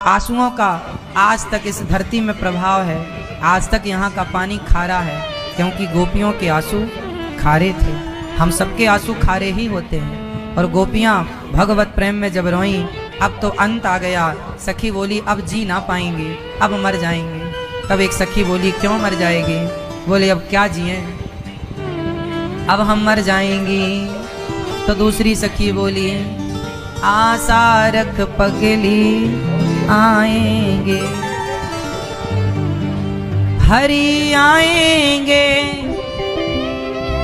आंसुओं का आज तक इस धरती में प्रभाव है। आज तक यहाँ का पानी खारा है, क्योंकि गोपियों के आंसू खारे थे। हम सबके आंसू खारे ही होते हैं। और गोपियाँ भगवत प्रेम में जब रोईं, अब तो अंत आ गया। सखी बोली अब जी ना पाएंगे, अब मर जाएंगे। तब एक सखी बोली क्यों मर जाएगी? बोले अब क्या जिए, अब हम मर जाएंगी। तो दूसरी सखी बोली आशा रख पगली आएंगे, हरि आएंगे,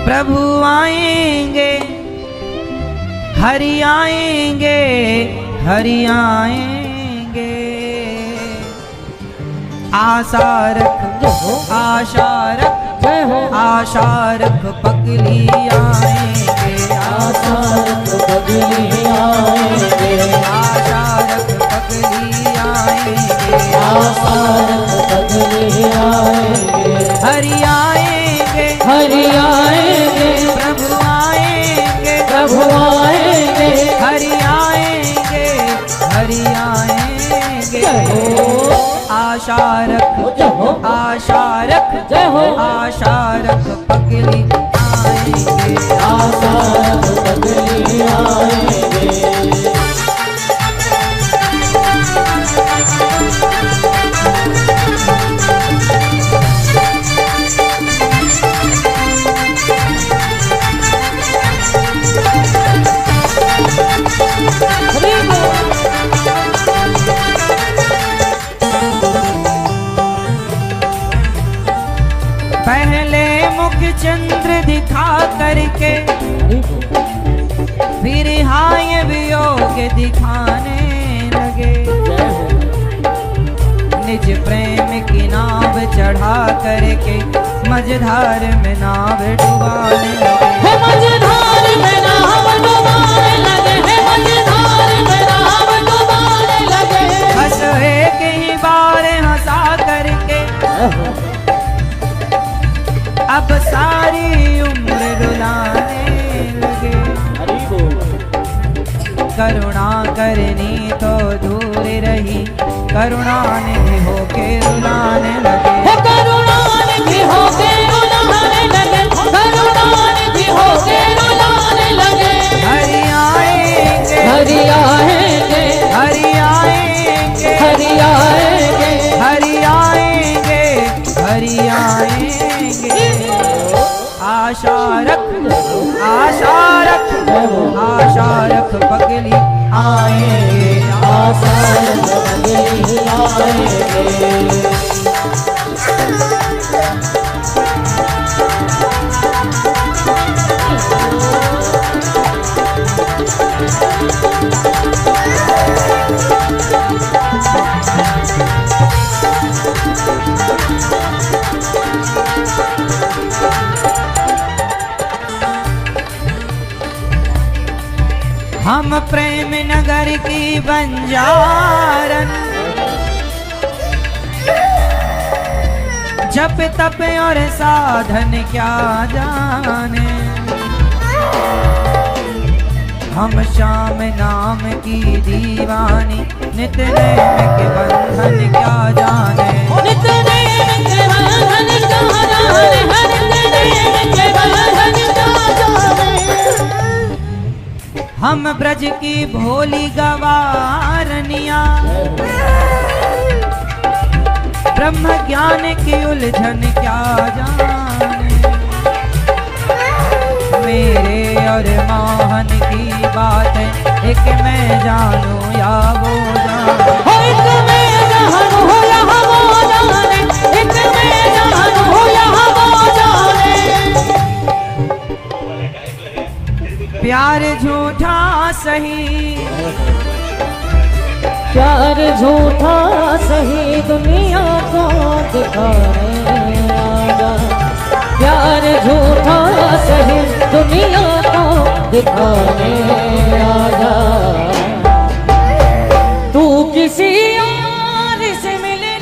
प्रभु आएंगे, हरि आएंगे, हरि आएंगे। आशा रख, आशा रख, आशा रख पगली आएंगे, आशा रख पगली आएंगे, आशा रख पगली आएंगे, आशा रख पगली आएंगे। हरि आएंगे, हरि आएंगे, प्रभु आएंगे, प्रभु आएंगे, हरि आएंगे, हरि आएंगे। आशा रख, जय हो, आशा रख, जय हो, आशा रख पगली आएंगे, आशा रख पगली आएंगे। पहले मुख चंद्र दिखा करके फिर हाय वियोग दिखाने लगे। निज प्रेम की नाव चढ़ा करके मझधार में नाव डुबाने लगे। मझधार में नाव डुबाने लगे, मझधार में नाव डुबाने लगे। बस एक ही बार हंसा करके अब सारी उम्र रुलाने लगे। करुणा करनी तो दूर रही, करुणा निधि होके रुलाने लगे। करुणा निधि होके रुलाने लगे, करुणा निधि होके रुलाने लगे। हरि आएंगे, हरि आएंगे, हरि आएंगे, हरि आएंगे, हरि आएंगे, हरि आएंगे। आशा रख, आशा रख, आशा रख पगली आएंगे, आशा रख पगली आएंगे। हम प्रेम नगर की बंजारन, जप तप और साधन क्या जाने। हम श्याम नाम की दीवानी, नित नेम के बंधन क्या जाने। नित नेम के बंधन क्या जाने, नित नेम के बंधन क्या जाने। हम ब्रज की भोली गवारनिया, ब्रह्म ज्ञान की उलझन क्या जाने। मेरे और मोहन की बात एक मैं जानू या वो जाने। एक मैं जानू या वो जाने, एक मैं जानू या वो जाने। प्यार झूठा सही, प्यार झूठा सही, दुनिया को दिखाने आजा। प्यार झूठा सही, दुनिया को दिखाने आजा। तू किसी और से मिलने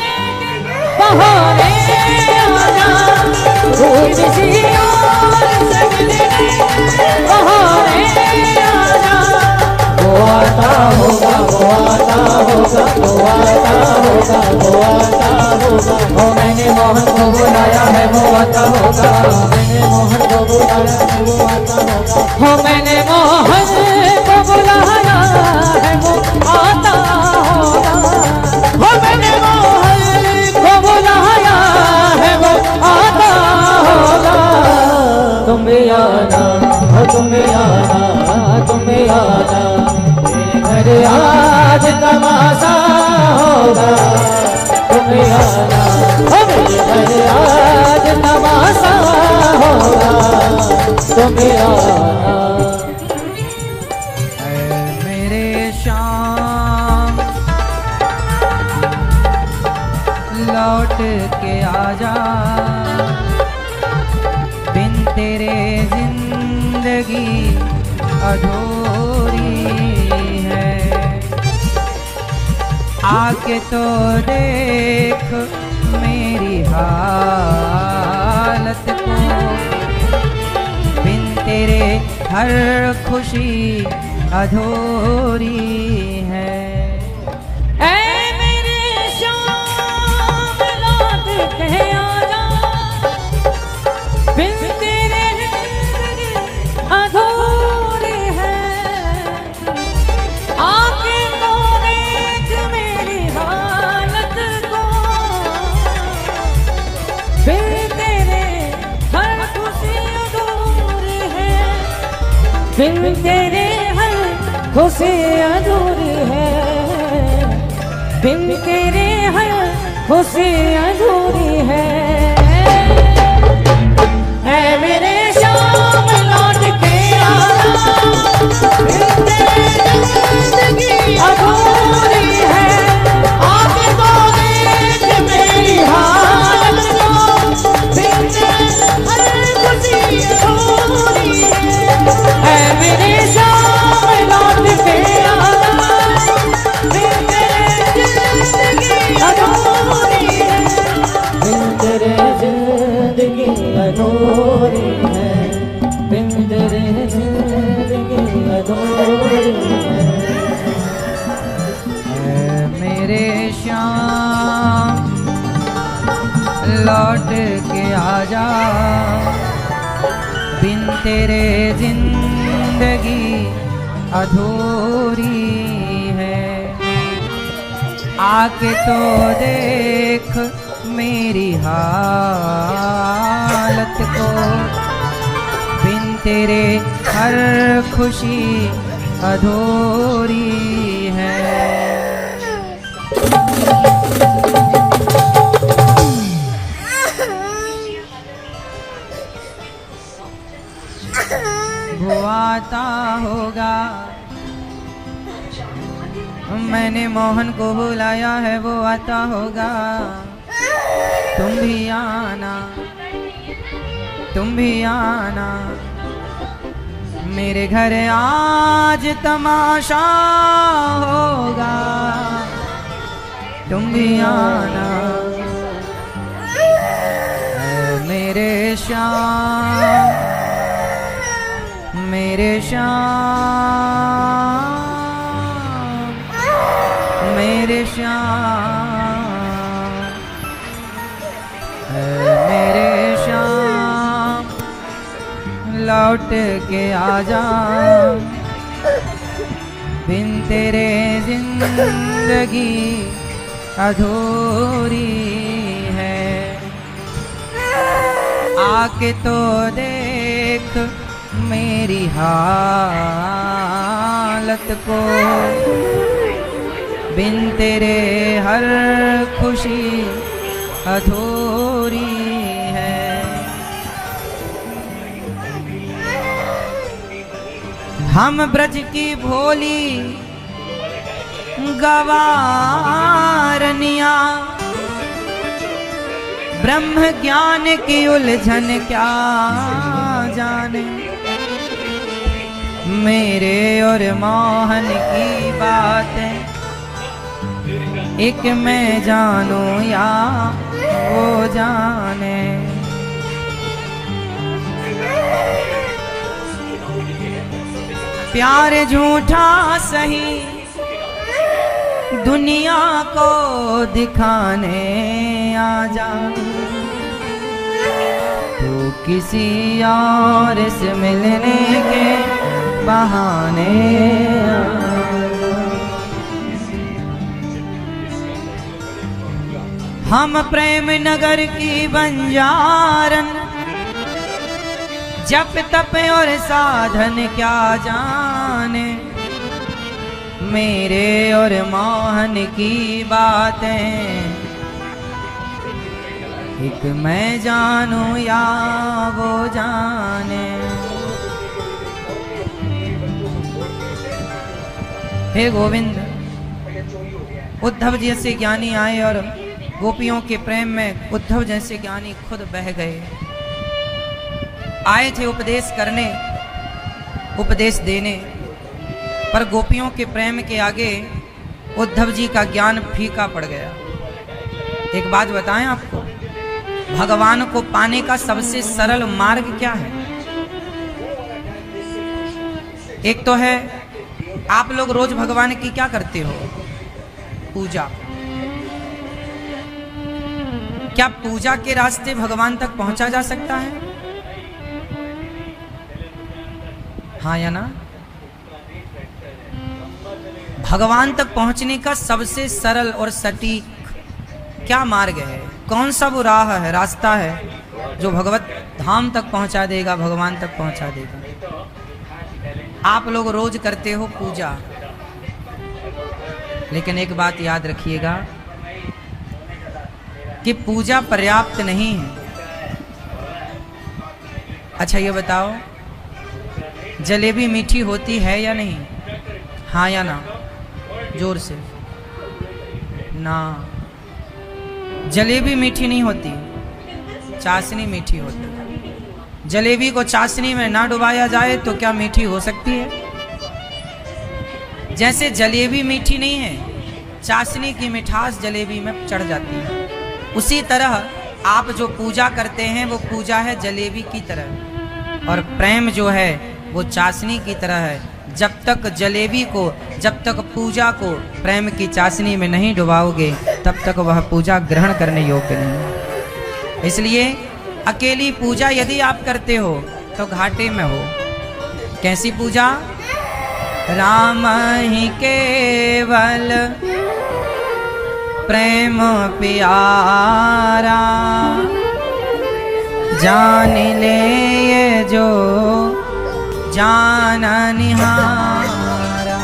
बहाने आजा, तू किसी और से मिलने बहाने आजा। वो आता होगा, वो आता होगा, वो आता होगा, वो आता होगा। ओ मैंने मोहन को बुलाया है, वो आता होगा, मैंने मोहन को बुलाया है, वो आता होगा। हो मैंने मोहन को बुलाया है, वो आता होगा। हो मैंने मोहन को बुलाया है, वो आता होगा। तुम भी आना, तुम भी आना, तुम भी आना, मेरे घर आज तमाशा होगा। तुम भी आना, मेरे घर आज तमाशा होगा। तुम भी आना। मेरे शाम लौट के आजा, बिन तेरे जिंदगी अधूरी है। आके तो देख मेरी हालत को, बिन तेरे हर खुशी अधूरी है। ऐ मेरे शाम लौट के आजा, बिन तेरे जिंदगी अधूरी है। आके तो देख मेरी हालत को, बिन तेरे हर खुशी अधूरी है। बिन तेरे हर खुशी अधूरी है। बिन तेरे हर खुशी अधूरी है। ऐ मेरे शाम लौट के आना, बिन तेरे जिंदगी अधूरी है। आके तो देख मेरी हालत को, बिन तेरे हर खुशी अधूरी है। ऐ मेरे शाम लौट के आना, बिन तेरे जिंदगी अधूरी है। बिन तेरे जिंदगी अधूरी है। बिन तेरे जिंदगी अधूरी है। मेरे शाम लौट के आजा, बिन तेरे जिंदगी अधूरी है। आके तो देख मेरी हालत को, बिन तेरे हर खुशी अधूरी है। वो आता होगा, मैंने मोहन को बुलाया है, वो आता होगा। तुम भी आना, तुम भी आना, मेरे घर आज तमाशा होगा। तुम भी आना, मेरे श्याम, मेरे श्याम, मेरे श्याम, मेरे श्याम लौट के आजा, बिन तेरे जिंदगी अधूरी है। आके तो देख मेरी हालत को, बिन तेरे हर खुशी अधूरी है। हम ब्रज की भोली गवारनिया, ब्रह्म ज्ञान की उलझन क्या जाने। मेरे और मोहन की बातें एक मैं जानूं या वो जाने। प्यार झूठा सही दुनिया को दिखाने आ जा, तू किसी और से मिलने के बहाने आ जा। हम प्रेम नगर की बंजारन, जप तप और साधन क्या जाने, मेरे और मोहन की बातें एक मैं जानूं या वो जाने। हे गोविंद, उद्धव जैसे ज्ञानी आए और गोपियों के प्रेम में उद्धव जैसे ज्ञानी खुद बह गए। आए थे उपदेश करने, उपदेश देने, पर गोपियों के प्रेम के आगे उद्धव जी का ज्ञान फीका पड़ गया। एक बात बताएं आपको, भगवान को पाने का सबसे सरल मार्ग क्या है? एक तो है, आप लोग रोज भगवान की क्या करते हो? पूजा। क्या पूजा के रास्ते भगवान तक पहुंचा जा सकता है? हाँ या ना? भगवान तक पहुंचने का सबसे सरल और सटीक क्या मार्ग है? कौन सा वो राह है, रास्ता है जो भगवत धाम तक पहुंचा देगा, भगवान तक पहुंचा देगा? आप लोग रोज करते हो पूजा, लेकिन एक बात याद रखिएगा कि पूजा पर्याप्त नहीं है। अच्छा ये बताओ, जलेबी मीठी होती है या नहीं? हाँ या ना? जोर से ना। जलेबी मीठी नहीं होती, चाशनी मीठी होती है। जलेबी को चाशनी में ना डुबाया जाए तो क्या मीठी हो सकती है? जैसे जलेबी मीठी नहीं है, चाशनी की मिठास जलेबी में चढ़ जाती है, उसी तरह आप जो पूजा करते हैं वो पूजा है जलेबी की तरह, और प्रेम जो है वो चाशनी की तरह है। जब तक जलेबी को, जब तक पूजा को प्रेम की चाशनी में नहीं डुबाओगे, तब तक वह पूजा ग्रहण करने योग्य नहीं। इसलिए अकेली पूजा यदि आप करते हो तो घाटे में हो। कैसी पूजा? राम ही केवल प्रेम प्यारा, जान ले ये जो जान निहारा।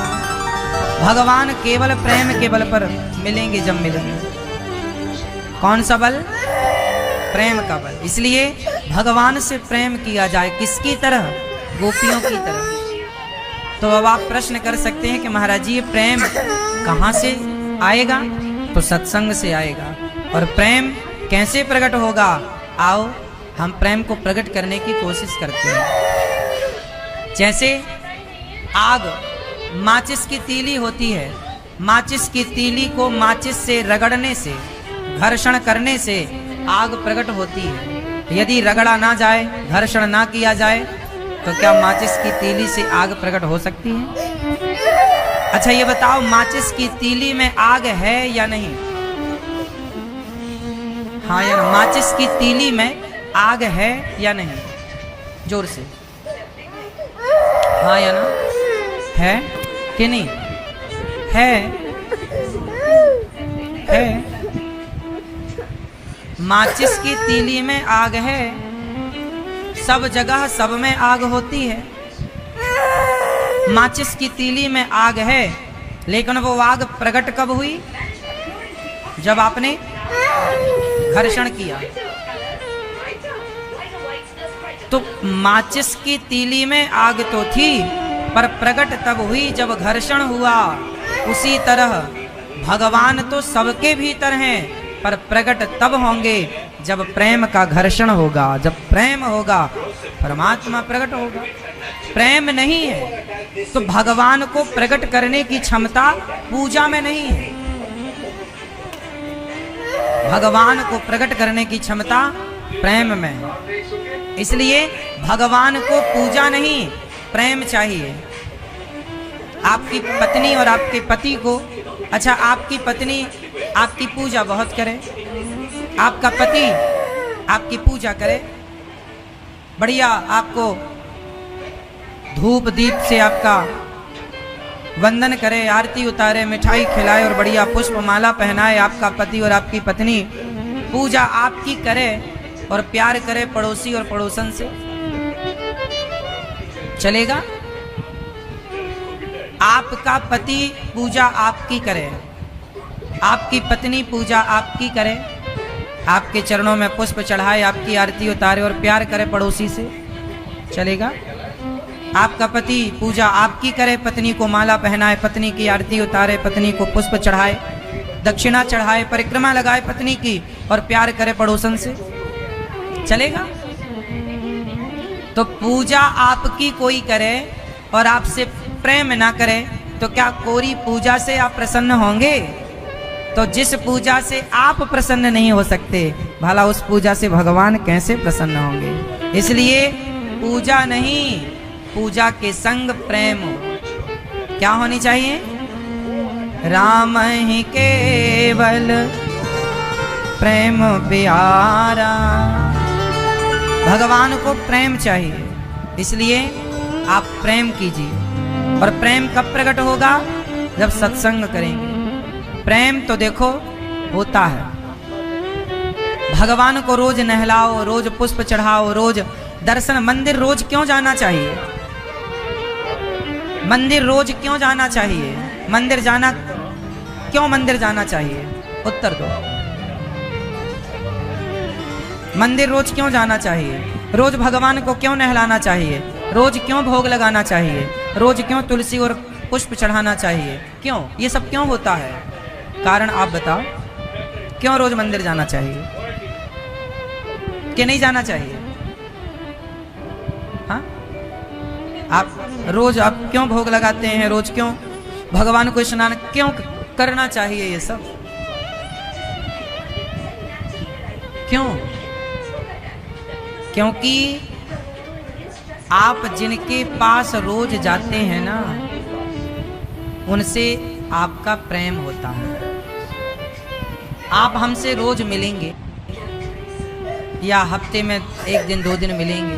भगवान केवल प्रेम के बल पर मिलेंगे जब मिलेंगे। कौन सा बल? प्रेम का बल। इसलिए भगवान से प्रेम किया जाए, किसकी तरह? गोपियों की तरह। तो अब आप प्रश्न कर सकते हैं कि महाराज जी ये प्रेम कहाँ से आएगा? तो सत्संग से आएगा। और प्रेम कैसे प्रकट होगा? आओ हम प्रेम को प्रकट करने की कोशिश करते हैं। जैसे आग, माचिस की तीली होती है, माचिस की तीली को माचिस से रगड़ने से, घर्षण करने से आग प्रकट होती है। यदि रगड़ा ना जाए, घर्षण ना किया जाए, तो क्या माचिस की तीली से आग प्रकट हो सकती है? अच्छा ये बताओ, माचिस की तीली में आग है या नहीं? हाँ या ना? माचिस की तीली में आग है या नहीं? जोर से। हाँ या ना? है कि नहीं? है, है। माचिस की तीली में आग है, सब जगह सब में आग होती है। माचिस की तीली में आग है, लेकिन वो आग प्रकट कब हुई? जब आपने घर्षण किया। तो माचिस की तीली में आग तो थी, पर प्रकट तब हुई जब घर्षण हुआ। उसी तरह भगवान तो सबके भीतर हैं, पर प्रकट तब होंगे जब प्रेम का घर्षण होगा। जब प्रेम होगा परमात्मा प्रकट होगा। प्रेम नहीं है तो भगवान को प्रकट करने की क्षमता पूजा में नहीं है। भगवान को प्रकट करने की क्षमता प्रेम में है। इसलिए भगवान को पूजा नहीं, प्रेम चाहिए। आपकी पत्नी और आपके पति को अच्छा, आपकी पत्नी आपकी पूजा बहुत करे, आपका पति आपकी पूजा करे, बढ़िया आपको धूप दीप से आपका वंदन करे, आरती उतारे, मिठाई खिलाए और बढ़िया पुष्प माला पहनाए, आपका पति और आपकी पत्नी पूजा आपकी करे और प्यार करे पड़ोसी और पड़ोसन से, चलेगा? आपका पति पूजा आपकी करे, आपकी पत्नी पूजा आपकी करे, आपके चरणों में पुष्प चढ़ाए, आपकी आरती उतारे और प्यार करे पड़ोसी से, चलेगा? आपका पति पूजा आपकी करे, पत्नी को माला पहनाए, पत्नी की आरती उतारे, पत्नी को पुष्प चढ़ाए, दक्षिणा चढ़ाए, परिक्रमा लगाए पत्नी की और प्यार करे पड़ोसन से, चलेगा? तो पूजा आपकी कोई करे और आपसे प्रेम ना करे तो क्या कोरी पूजा से आप प्रसन्न होंगे? तो जिस पूजा से आप प्रसन्न नहीं हो सकते, भला उस पूजा से भगवान कैसे प्रसन्न होंगे? इसलिए पूजा नहीं, पूजा के संग प्रेम क्या होनी चाहिए? राम ही केवल प्रेम प्यारा, भगवान को प्रेम चाहिए, इसलिए आप प्रेम कीजिए। और प्रेम कब प्रकट होगा? जब सत्संग करेंगे। प्रेम तो देखो होता है, भगवान को रोज नहलाओ, रोज पुष्प चढ़ाओ, रोज दर्शन, मंदिर रोज क्यों जाना चाहिए? मंदिर रोज क्यों जाना चाहिए? मंदिर जाना क्यों, मंदिर जाना चाहिए? उत्तर दो। मंदिर रोज क्यों जाना चाहिए? रोज भगवान को क्यों नहलाना चाहिए? रोज क्यों भोग लगाना चाहिए? रोज क्यों तुलसी और पुष्प चढ़ाना चाहिए? क्यों ये सब क्यों होता है? कारण आप बताओ, क्यों रोज मंदिर जाना चाहिए कि नहीं जाना चाहिए? हाँ, आप रोज आप क्यों भोग लगाते हैं? रोज क्यों भगवान को स्नान क्यों करना चाहिए? ये सब क्यों? क्योंकि आप जिनके पास रोज जाते हैं ना, उनसे आपका प्रेम होता है। आप हमसे रोज मिलेंगे या हफ्ते में एक दिन दो दिन मिलेंगे,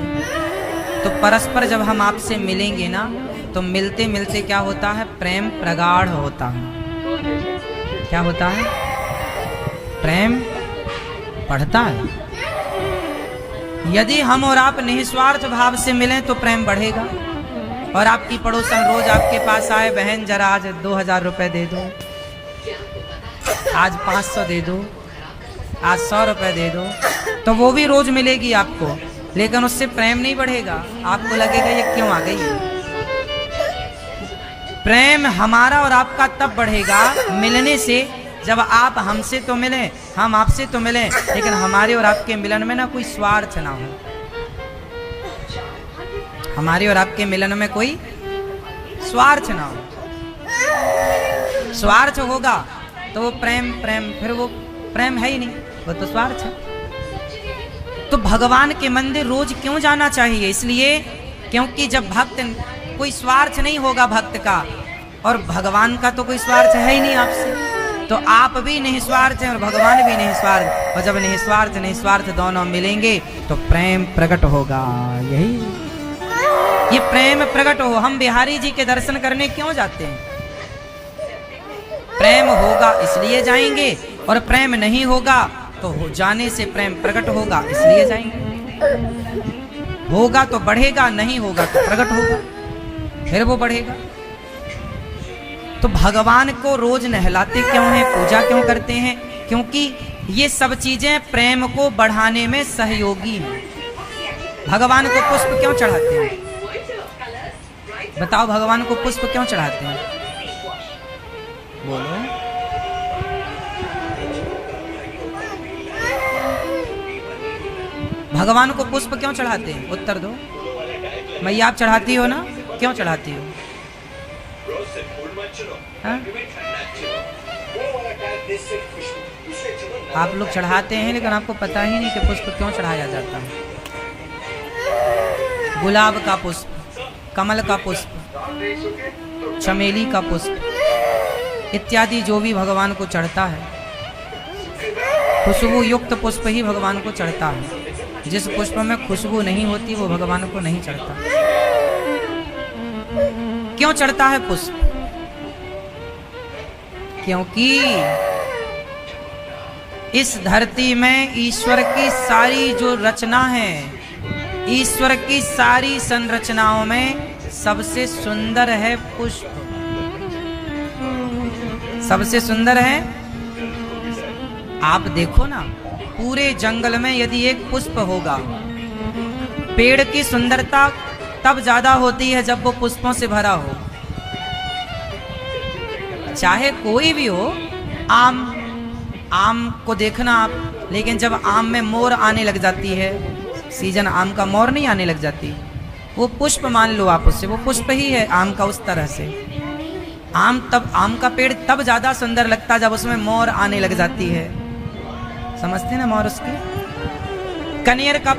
तो परस्पर जब हम आपसे मिलेंगे ना, तो मिलते मिलते क्या होता है? प्रेम प्रगाढ़ होता है। क्या होता है? प्रेम बढ़ता है। यदि हम और आप निस्वार्थ भाव से मिलें तो प्रेम बढ़ेगा। और आपकी पड़ोसन रोज आपके पास आए, बहन जरा आज 2000 रुपए दे दो, आज 500 दे दो, आज 100 रुपए दे दो, तो वो भी रोज मिलेगी आपको, लेकिन उससे प्रेम नहीं बढ़ेगा। आपको लगेगा ये क्यों आ गई। प्रेम हमारा और आपका तब बढ़ेगा मिलने से, जब आप हमसे तो मिलें, हम आपसे तो मिलें, लेकिन हमारे और आपके मिलन में ना कोई स्वार्थ ना हो। हमारे और आपके मिलन में कोई स्वार्थ ना हो। स्वार्थ होगा तो वो प्रेम फिर वो प्रेम है ही नहीं, वो तो स्वार्थ है। तो भगवान के मंदिर रोज क्यों जाना चाहिए? इसलिए क्योंकि जब भक्त, कोई स्वार्थ नहीं होगा भक्त का, और भगवान का तो कोई स्वार्थ है ही नहीं आपसे, तो आप भी निस्वार्थ हैं और भगवान भी निस्वार्थ। और जब निस्वार्थ दोनों मिलेंगे तो प्रेम प्रकट होगा। यही ये प्रेम प्रकट हो। हम बिहारी जी के दर्शन करने क्यों जाते हैं? प्रेम होगा इसलिए जाएंगे, और प्रेम नहीं होगा तो जाने से प्रेम प्रकट होगा इसलिए जाएंगे। होगा तो बढ़ेगा, नहीं होगा तो प्रकट होगा, फिर वो बढ़ेगा। तो भगवान को रोज नहलाते क्यों हैं, पूजा क्यों करते हैं? क्योंकि ये सब चीजें प्रेम को बढ़ाने में सहयोगी हैं। भगवान को पुष्प क्यों चढ़ाते हैं? बताओ, भगवान को पुष्प क्यों चढ़ाते हैं? बोलो। भगवान को पुष्प क्यों चढ़ाते हैं? उत्तर दो। मैया आप चढ़ाती हो ना, क्यों चढ़ाती हो? हाँ? आप लोग चढ़ाते हैं, लेकिन आपको पता ही नहीं कि पुष्प क्यों चढ़ाया जाता है। गुलाब का पुष्प, कमल का पुष्प, चमेली का पुष्प, इत्यादि जो भी भगवान को चढ़ता है, खुशबू युक्त पुष्प ही भगवान को चढ़ता है। जिस पुष्प में खुशबू नहीं होती वो भगवान को नहीं चढ़ता। क्यों चढ़ता है पुष्प? क्योंकि इस धरती में ईश्वर की सारी जो रचना है, ईश्वर की सारी संरचनाओं में सबसे सुंदर है पुष्प। सबसे सुंदर है। आप देखो ना, पूरे जंगल में यदि एक पुष्प होगा, पेड़ की सुंदरता तब ज्यादा होती है जब वो पुष्पों से भरा हो। चाहे कोई भी हो, आम को देखना आप, लेकिन जब आम में मोर आने लग जाती है, सीजन आम का मोर नहीं आने लग जाती, वो पुष्प मान लो आप उससे, वो पुष्प ही है आम का। उस तरह से आम का पेड़ तब ज्यादा सुंदर लगता है जब उसमें मोर आने लग जाती है। समझते ना मोर उसकी? कनेर का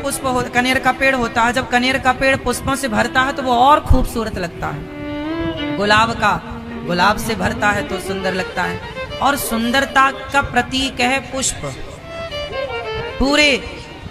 कनेर का पेड़ होता है, जब कनेर का पेड़ पुष्पों से भरता है तो वो और खूबसूरत लगता है। गुलाब से भरता है तो सुंदर लगता है। और सुंदरता का प्रतीक है पुष्प। पूरे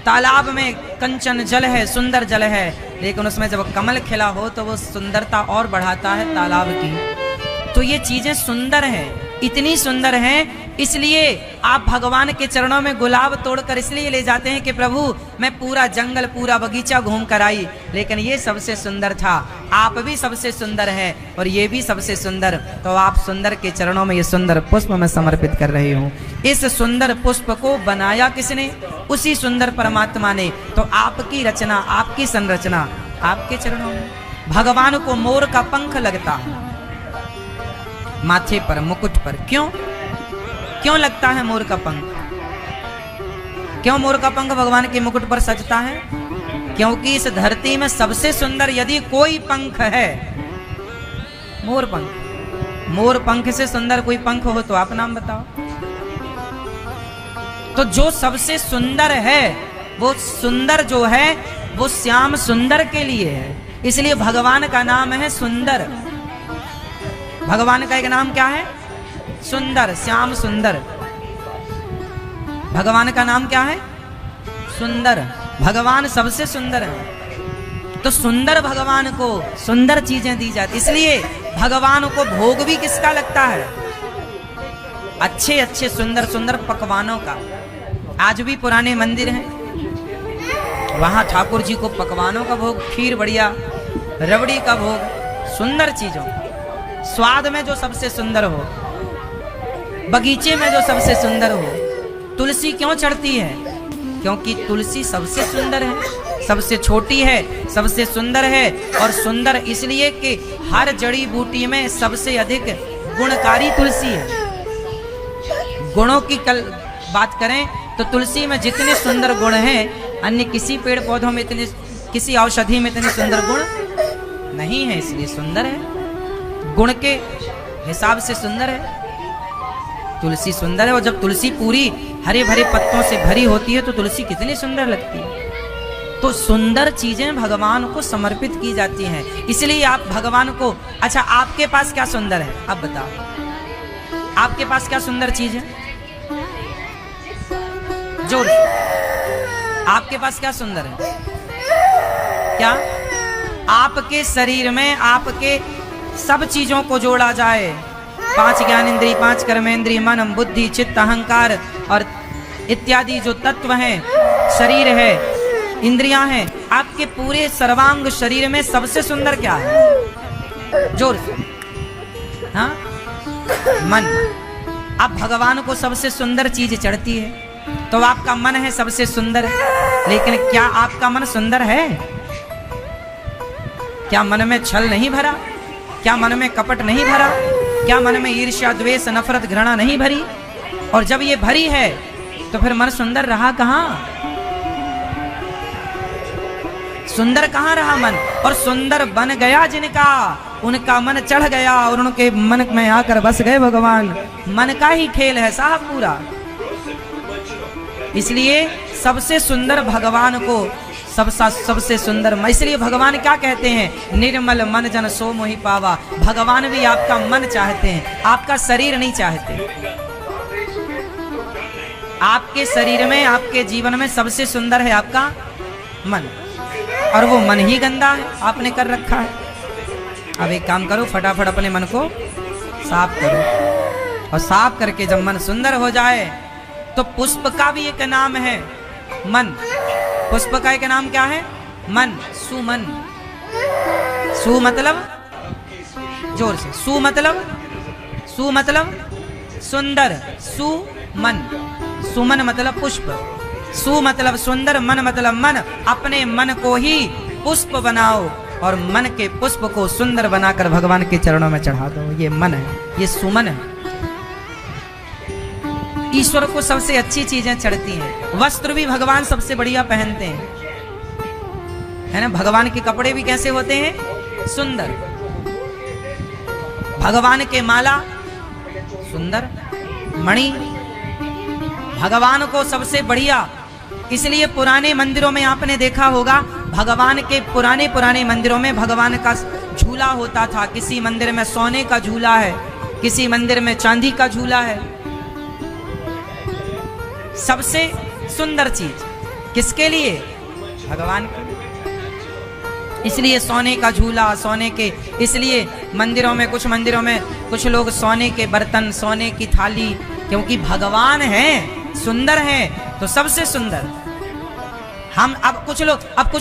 तालाब में कंचन जल है, सुंदर जल है, लेकिन उसमें जब कमल खिला हो तो वो सुंदरता और बढ़ाता है तालाब की। तो ये चीजें सुंदर हैं, इतनी सुंदर हैं, इसलिए आप भगवान के चरणों में गुलाब तोड़कर इसलिए ले जाते हैं कि प्रभु मैं पूरा जंगल, पूरा बगीचा घूम कर आई, लेकिन ये सबसे सुंदर था। आप भी सबसे सुंदर हैं और ये भी सबसे सुंदर, तो आप सुंदर के चरणों में ये सुंदर पुष्प मैं समर्पित कर रही हूँ। इस सुंदर पुष्प को बनाया किसने? उसी सुंदर परमात्मा ने। तो आपकी रचना, आपकी संरचना आपके चरणों में। भगवान को मोर का पंख लगता है माथे पर, मुकुट पर। क्यों लगता है मोर का पंख? क्यों मोर का पंख भगवान के मुकुट पर सजता है? क्योंकि इस धरती में सबसे सुंदर यदि कोई पंख है, मोर पंख। मोर पंख से सुंदर कोई पंख हो तो आप नाम बताओ। तो जो सबसे सुंदर है, वो सुंदर जो है वो श्याम सुंदर के लिए है, इसलिए भगवान का नाम है सुंदर। भगवान का एक नाम क्या है? सुंदर, श्याम सुंदर। भगवान का नाम क्या है? सुंदर। भगवान सबसे सुंदर है। तो सुंदर भगवान को सुंदर चीजें दी जाती, इसलिए भगवान को भोग भी किसका लगता है? अच्छे अच्छे सुंदर सुंदर पकवानों का। आज भी पुराने मंदिर हैं, वहां ठाकुर जी को पकवानों का भोग, खीर बढ़िया, रबड़ी का भोग, सुंदर चीजों, स्वाद में जो सबसे सुंदर हो, बगीचे में जो सबसे सुंदर हो। तुलसी क्यों चढ़ती है? क्योंकि तुलसी सबसे सुंदर है, सबसे छोटी है, सबसे सुंदर है। और सुंदर इसलिए कि हर जड़ी बूटी में सबसे अधिक गुणकारी तुलसी है। गुणों की बात करें तो तुलसी में जितने सुंदर गुण हैं, अन्य किसी पेड़ पौधों में इतने, किसी औषधि में इतने सुंदर गुण नहीं है, इसलिए सुंदर है। गुण के हिसाब से सुंदर है, तुलसी सुंदर है। और जब तुलसी पूरी हरे भरे पत्तों से भरी होती है तो तुलसी कितनी सुंदर लगती है। तो सुंदर चीजें भगवान को समर्पित की जाती हैं, इसलिए आप भगवान को। अच्छा, आपके पास क्या सुंदर है? अब बताओ, आपके पास क्या सुंदर चीज है? जोर से, आपके पास क्या सुंदर है? क्या? आपके शरीर में आपके सब चीजों को जोड़ा जाए, 5 ज्ञानेंद्रिय, 5 कर्मेंद्रिय, मन, बुद्धि, चित्त, अहंकार और इत्यादि जो तत्व हैं, शरीर है, इंद्रियां हैं, आपके पूरे सर्वांग शरीर में सबसे सुंदर क्या है? जोर से, हाँ, मन। अब भगवान को सबसे सुंदर चीज चढ़ती है तो आपका मन है सबसे सुंदर, लेकिन क्या आपका मन सुंदर है? क्या मन में छल नहीं भरा? क्या मन में कपट नहीं भरा? क्या मन में ईर्ष्या, द्वेष, नफरत, घृणा नहीं भरी? और जब ये भरी है तो फिर मन सुंदर रहा कहाँ? सुंदर कहाँ रहा मन? और सुंदर बन गया जिनका, उनका मन चढ़ गया और उनके मन में आकर बस गए भगवान। मन का ही खेल है साहब पूरा। इसलिए सबसे सुंदर भगवान को सबसे सुंदर। इसलिए भगवान क्या कहते हैं, निर्मल मन जन सो मोहि पावा। भगवान भी आपका मन चाहते हैं, आपका शरीर नहीं चाहते। आपके शरीर में, आपके जीवन में सबसे सुंदर है आपका मन, और वो मन ही गंदा है, आपने कर रखा है। अब एक काम करो, फटाफट अपने मन को साफ करो, और साफ करके जब मन सुंदर हो जाए तो पुष्प का भी एक नाम है मन। पुष्प का एक नाम क्या है, मन, सुमन। सु मतलब, जोर से, सु मतलब सुंदर, सुमन। सुमन मतलब पुष्प, सु मतलब सुंदर, मन मतलब मन। अपने मन को ही पुष्प बनाओ और मन के पुष्प को सुंदर बनाकर भगवान के चरणों में चढ़ा दो। ये मन है, ये सुमन है। ईश्वर को सबसे अच्छी चीजें चढ़ती हैं। वस्त्र भी भगवान सबसे बढ़िया पहनते हैं, है ना। भगवान के कपड़े भी कैसे होते हैं, सुंदर। भगवान के माला सुंदर, मणि भगवान को सबसे बढ़िया। इसलिए पुराने मंदिरों में आपने देखा होगा, भगवान के पुराने मंदिरों में भगवान का झूला होता था। किसी मंदिर में सोने का झूला है, किसी मंदिर में चांदी का झूला है। सबसे सुंदर चीज किसके लिए, भगवान के। इसलिए सोने का झूला, सोने के, इसलिए मंदिरों में, कुछ मंदिरों में कुछ लोग सोने के बर्तन, सोने की थाली, क्योंकि भगवान हैं, सुंदर हैं, तो सबसे सुंदर। हम अब कुछ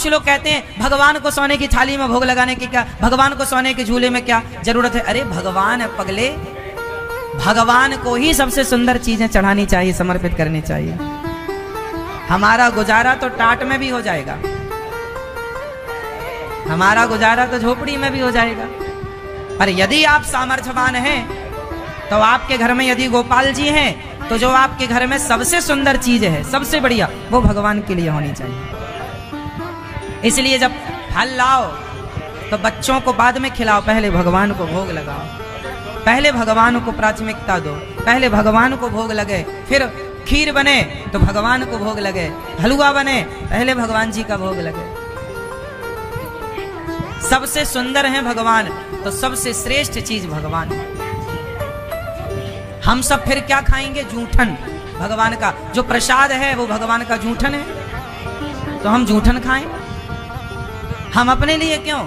लोग कहते हैं भगवान को सोने की थाली में भोग लगाने की क्या, भगवान को सोने के झूले में क्या जरूरत है। अरे भगवान है पगले, भगवान को ही सबसे सुंदर चीजें चढ़ानी चाहिए, समर्पित करनी चाहिए। हमारा गुजारा तो टाट में भी हो जाएगा, हमारा गुजारा तो झोपड़ी में भी हो जाएगा। पर यदि आप सामर्थ्यवान हैं तो आपके घर में यदि गोपाल जी हैं तो जो आपके घर में सबसे सुंदर चीज है, सबसे बढ़िया, वो भगवान के लिए होनी चाहिए। इसलिए जब फल लाओ तो बच्चों को बाद में खिलाओ, पहले भगवान को भोग लगाओ, पहले भगवान को प्राथमिकता दो। पहले भगवान को भोग लगे, फिर खीर बने तो भगवान को भोग लगे, हलवा बने पहले भगवान जी का भोग लगे। सबसे सुंदर है भगवान, तो सबसे श्रेष्ठ चीज भगवान। हम सब फिर क्या खाएंगे, जूठन। भगवान का जो प्रसाद है वो भगवान का जूठन है, तो हम जूठन खाएं। हम अपने लिए क्यों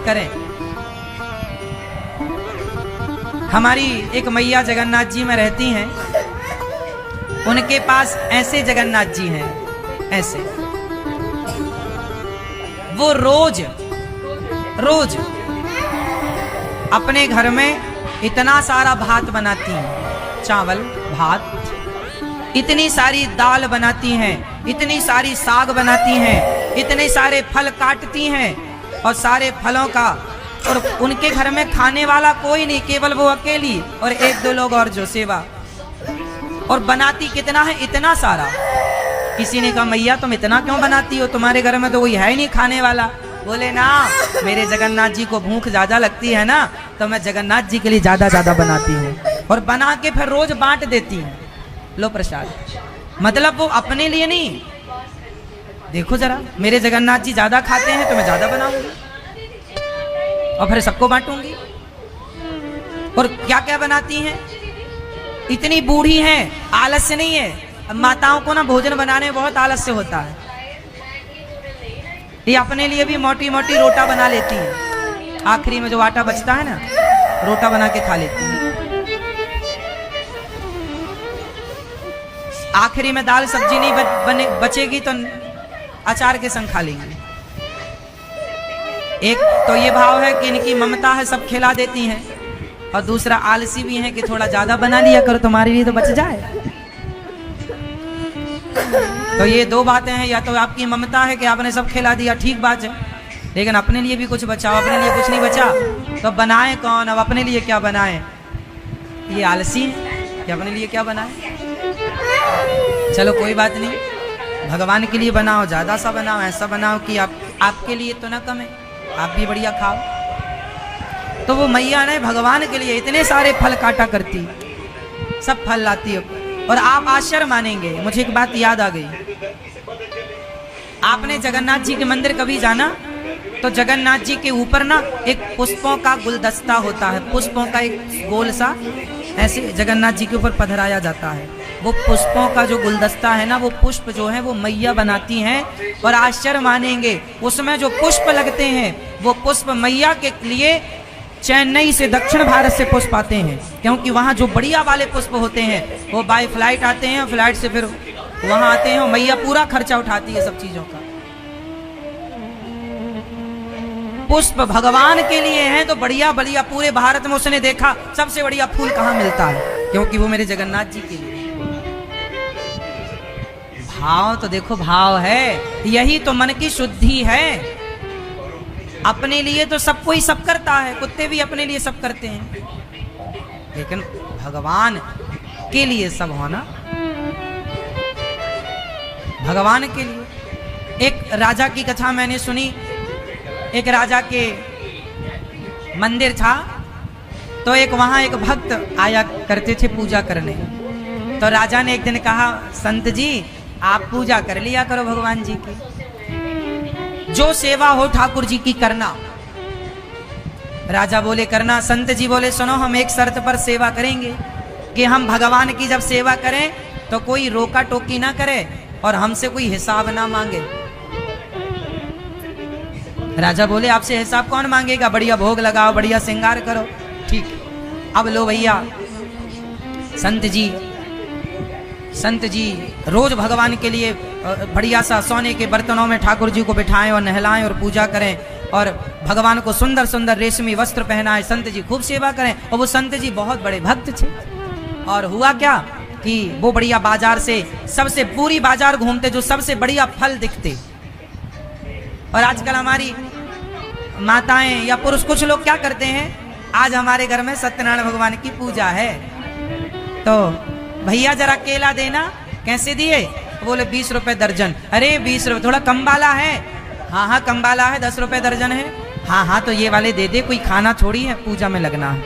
करें। हमारी एक मैया जगन्नाथ जी में रहती हैं, उनके पास ऐसे जगन्नाथ जी हैं, ऐसे। वो रोज अपने घर में इतना सारा भात बनाती हैं, चावल भात, इतनी सारी दाल बनाती हैं, इतनी सारी साग बनाती हैं, इतने सारे फल काटती हैं, और सारे फलों का, और उनके घर में खाने वाला कोई नहीं, केवल वो अकेली और एक दो लोग और जो सेवा। और बनाती कितना है, इतना सारा। किसी ने कहा मैया तुम इतना क्यों बनाती हो, तुम्हारे घर में तो कोई है ही नहीं खाने वाला। बोले ना, मेरे जगन्नाथ जी को भूख ज्यादा लगती है ना, तो मैं जगन्नाथ जी के लिए ज्यादा बनाती हूँ, और बना के फिर रोज बांट देती हूँ, लो प्रसाद। मतलब वो अपने लिए नहीं, देखो जरा मेरे जगन्नाथ जी ज्यादा खाते हैं तो मैं ज्यादा बनाऊंगी और फिर सबको बांटूंगी। और क्या क्या बनाती हैं, इतनी बूढ़ी हैं, आलस्य नहीं है। माताओं को ना भोजन बनाने में बहुत आलस्य होता है, ये अपने लिए भी मोटी मोटी रोटा बना लेती है, आखिरी में जो आटा बचता है ना, रोटा बना के खा लेती है। आखिरी में दाल सब्जी नहीं बचेगी तो अचार के संग खा लेंगी। एक तो ये भाव है कि इनकी ममता है, सब खिला देती हैं, और दूसरा आलसी भी है कि थोड़ा ज्यादा बना लिया करो, तुम्हारे लिए तो बच जाए। तो ये दो बातें हैं, या तो आपकी ममता है कि आपने सब खिला दिया, ठीक बात है, लेकिन अपने लिए भी कुछ बचाओ। अपने लिए कुछ नहीं बचा तो बनाए कौन, अब अपने लिए क्या बनाए। ये आलसी है कि अपने लिए क्या बनाए। चलो कोई बात नहीं, भगवान के लिए बनाओ, ज्यादा सा बनाओ, ऐसा बनाओ कि आपके लिए तो ना कम है, आप भी बढ़िया खाओ। तो वो मैया ने भगवान के लिए इतने सारे फल काटा करती, सब फल लाती है। और आप आश्चर्य मानेंगे, मुझे एक बात याद आ गई। आपने जगन्नाथ जी के मंदिर कभी जाना तो जगन्नाथ जी के ऊपर ना एक पुष्पों का गुलदस्ता होता है, पुष्पों का एक गोल सा ऐसे जगन्नाथ जी के ऊपर पधराया जाता है। वो पुष्पों का जो गुलदस्ता है ना, वो पुष्प जो है वो मैया बनाती हैं। और आश्चर्य मानेंगे, उसमें जो पुष्प लगते हैं वो पुष्प मैया के लिए चेन्नई से, दक्षिण भारत से पुष्प आते हैं, क्योंकि वहाँ जो बढ़िया वाले पुष्प होते हैं वो बाय फ्लाइट आते हैं, फ्लाइट से फिर वहाँ आते हैं और मैया पूरा खर्चा उठाती है सब चीजों का। पुष्प भगवान के लिए हैं तो बढ़िया बढ़िया पूरे भारत में उसने देखा सबसे बढ़िया फूल कहाँ मिलता है, क्योंकि वो मेरे जगन्नाथ जी के लिए। भाव तो देखो, भाव है, यही तो मन की शुद्धि है। अपने लिए तो सब कोई सब करता है, कुत्ते भी अपने लिए सब करते हैं, लेकिन भगवान के लिए सब होना, भगवान के लिए। एक राजा की कथा मैंने सुनी। एक राजा के मंदिर था तो एक वहां एक भक्त आया करते थे पूजा करने। तो राजा ने एक दिन कहा, संत जी आप पूजा कर लिया करो भगवान जी की, जो सेवा हो ठाकुर जी की करना। राजा बोले करना। संत जी बोले सुनो, हम एक शर्त पर सेवा करेंगे कि हम भगवान की जब सेवा करें तो कोई रोका टोकी ना करे और हमसे कोई हिसाब ना मांगे। राजा बोले आपसे हिसाब कौन मांगेगा, बढ़िया भोग लगाओ, बढ़िया श्रृंगार करो, ठीक। अब लो भैया, संत जी रोज भगवान के लिए बढ़िया सा सोने के बर्तनों में ठाकुर जी को बिठाएं और नहलाएं और पूजा करें और भगवान को सुंदर सुंदर रेशमी वस्त्र पहनाएं, संत जी खूब सेवा करें। और वो संत जी बहुत बड़े भक्त थे। और हुआ क्या कि वो बढ़िया बाजार से सबसे पूरी बाजार घूमते, जो सबसे बढ़िया फल दिखते। और आजकल हमारी माताएं या पुरुष कुछ लोग क्या करते हैं, आज हमारे घर में सत्यनारायण भगवान की पूजा है तो भैया जरा केला देना। कैसे दिए? बोले 20 रुपए दर्जन। अरे 20 रुपए, थोड़ा कम वाला है? हाँ हाँ कम वाला है, 10 रुपए दर्जन है। हाँ हाँ तो ये वाले दे दे, कोई खाना थोड़ी है, पूजा में लगना है।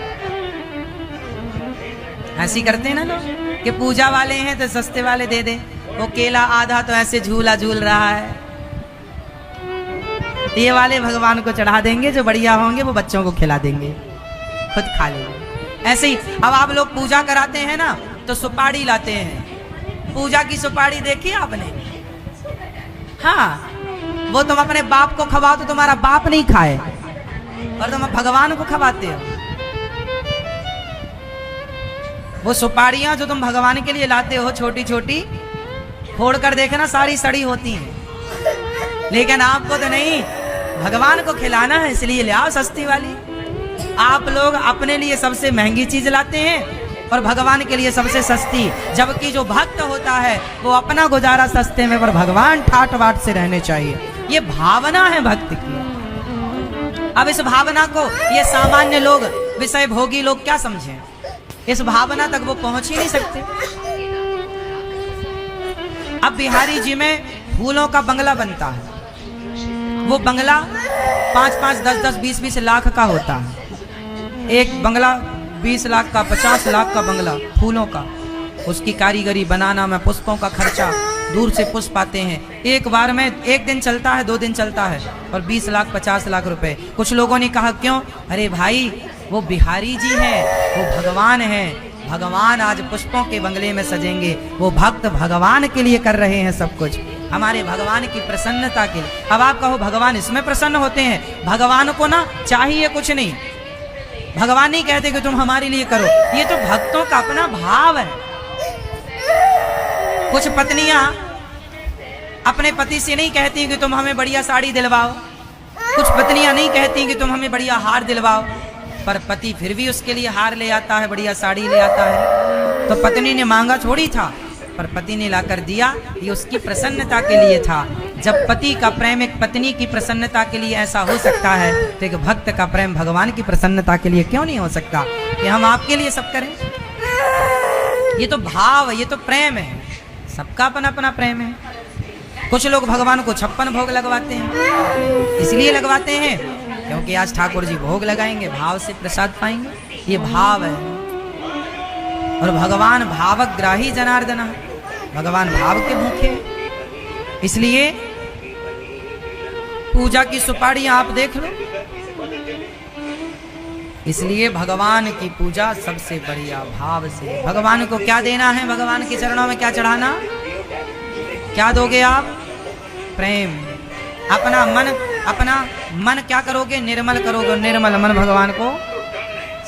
ऐसी करते हैं ना लोग कि पूजा वाले हैं तो सस्ते वाले दे दे। वो केला आधा तो ऐसे झूला झूल रहा है, ये वाले भगवान को चढ़ा देंगे, जो बढ़िया होंगे वो बच्चों को खिला देंगे, खुद खा लेंगे। ऐसे ही अब आप लोग पूजा कराते हैं ना तो सुपारी लाते हैं। पूजा की सुपारी देखी आपने? हाँ, वो तुम अपने बाप को खवाओ तो तुम्हारा बाप नहीं खाए और तुम भगवान को खवाते हो। वो सुपारियां जो तुम भगवान के लिए लाते हो छोटी छोटी, फोड़ कर देखना सारी सड़ी होती हैं, लेकिन आपको तो नहीं, भगवान को खिलाना है इसलिए ले आओ सस्ती वाली। आप लोग अपने लिए सबसे महंगी चीज लाते हैं और भगवान के लिए सबसे सस्ती, जबकि जो भक्त होता है वो अपना गुजारा सस्ते में, पर भगवान ठाट बाट से रहने चाहिए। ये भावना है भक्त की। अब इस भावना को ये सामान्य लोग, विषय भोगी लोग क्या समझें? इस भावना तक वो पहुंच ही नहीं सकते। अब बिहारी जी में फूलों का बंगला बनता है, वो बंगला 5-5, 10-10, 20-20 लाख का होता है। एक बंगला 20 लाख का, 50 लाख का बंगला फूलों का, उसकी कारीगरी बनाना में पुष्पों का खर्चा, दूर से पुष्प आते हैं, एक बार में 1 दिन चलता है, 2 दिन चलता है, और 20 लाख 50 लाख रुपए। कुछ लोगों ने कहा क्यों? अरे भाई वो बिहारी जी हैं, वो भगवान हैं, भगवान आज पुष्पों के बंगले में सजेंगे, वो भक्त भगवान के लिए कर रहे हैं सब कुछ, हमारे भगवान की प्रसन्नता के लिए। अब आप कहो भगवान इसमें प्रसन्न होते हैं? भगवान को ना चाहिए कुछ नहीं, भगवान नहीं कहते कि तुम हमारे लिए करो, ये तो भक्तों का अपना भाव है। कुछ पत्नियां अपने पति से नहीं कहती कि तुम हमें बढ़िया साड़ी दिलवाओ, कुछ पत्नियां नहीं कहती कि तुम हमें बढ़िया हार दिलवाओ, पर पति फिर भी उसके लिए हार ले आता है, बढ़िया साड़ी ले आता है। तो पत्नी ने मांगा थोड़ी था, पर पति ने लाकर दिया, ये उसकी प्रसन्नता के लिए था। जब पति का प्रेम एक पत्नी की प्रसन्नता के लिए ऐसा हो सकता है, तो एक भक्त का प्रेम भगवान की प्रसन्नता के लिए क्यों नहीं हो सकता कि हम आपके लिए सब करें? ये तो भाव, ये तो प्रेम है, सबका अपना अपना प्रेम है। कुछ लोग भगवान को 56 भोग लगवाते हैं, इसलिए लगवाते हैं क्योंकि आज ठाकुर जी भोग लगाएंगे, भाव से प्रसाद पाएंगे, ये भाव है। और भगवान भावग्राही जनार्दन, भगवान भाव के भूखे, इसलिए पूजा की सुपारियां आप देख लो। इसलिए भगवान की पूजा सबसे बढ़िया भाव से। भगवान को क्या देना है? भगवान के चरणों में क्या चढ़ाना? क्या दोगे आप? प्रेम। अपना मन क्या करोगे? निर्मल करोगे। निर्मल मन भगवान को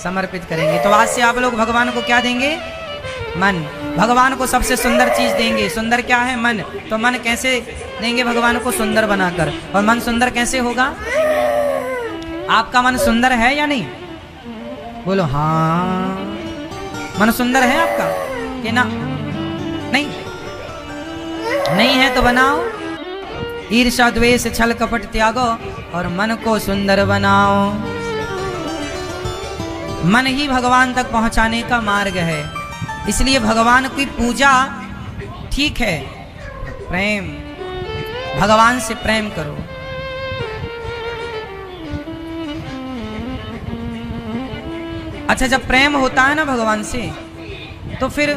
समर्पित करेंगे। तो आज से आप लोग भगवान को क्या देंगे? मन। भगवान को सबसे सुंदर चीज देंगे। सुंदर क्या है? मन। तो मन कैसे देंगे भगवान को? सुंदर बनाकर। और मन सुंदर कैसे होगा? आपका मन सुंदर है या नहीं? बोलो हाँ। मन सुंदर है आपका कि ना? नहीं, नहीं है तो बनाओ। ईर्ष्या द्वेष छल कपट त्यागो और मन को सुंदर बनाओ। मन ही भगवान तक पहुंचाने का मार्ग है। इसलिए भगवान की पूजा ठीक है। प्रेम, भगवान से प्रेम करो। अच्छा, जब प्रेम होता है ना भगवान से, तो फिर